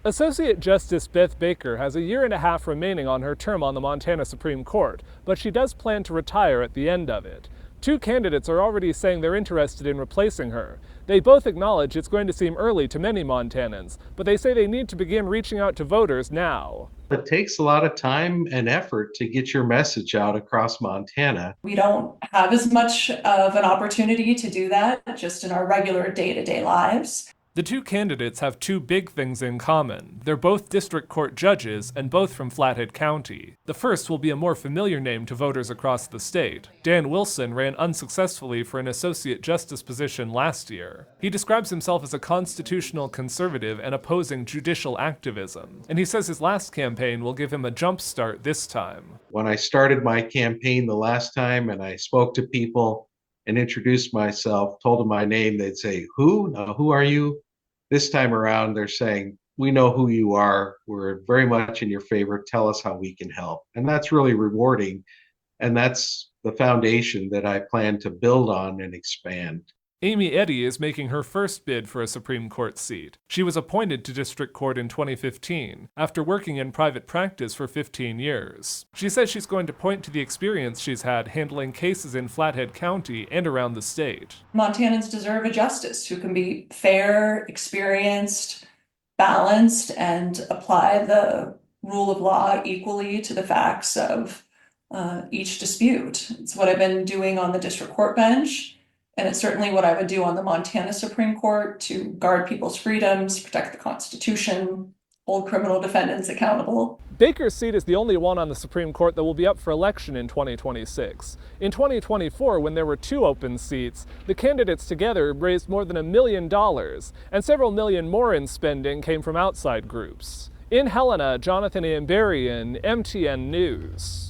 Associate Justice Beth Baker has a year and a half remaining on her term on the Montana Supreme Court, but she does plan to retire at the end of it. Two candidates are already saying they're interested in replacing her. They both acknowledge it's going to seem early to many Montanans, but they say they need to begin reaching out to voters now. It takes a lot of time and effort to get your message out across Montana. We don't have as much of an opportunity to do that just in our regular day-to-day lives. The two candidates have two big things in common. They're both district court judges and both from Flathead County. The first will be a more familiar name to voters across the state. Dan Wilson ran unsuccessfully for an associate justice position last year. He describes himself as a constitutional conservative and opposing judicial activism. And he says his last campaign will give him a jump start this time. When I started my campaign the last time and I spoke to people and introduced myself, told them my name, they'd say, "Who? Who are you?" This time around, they're saying, "We know who you are. We're very much in your favor. Tell us how we can help." And that's really rewarding. And that's the foundation that I plan to build on and expand. Amy Eddy is making her first bid for a Supreme Court seat. She was appointed to district court in 2015, after working in private practice for 15 years. She says she's going to point to the experience she's had handling cases in Flathead County and around the state. Montanans deserve a justice who can be fair, experienced, balanced, and apply the rule of law equally to the facts of each dispute. It's what I've been doing on the district court bench. And it's certainly what I would do on the Montana Supreme Court to guard people's freedoms, protect the Constitution, hold criminal defendants accountable. Baker's seat is the only one on the Supreme Court that will be up for election in 2026. In 2024, when there were two open seats, the candidates together raised more than $1 million, and several million more in spending came from outside groups. In Helena, Jonathan Amberian, MTN News.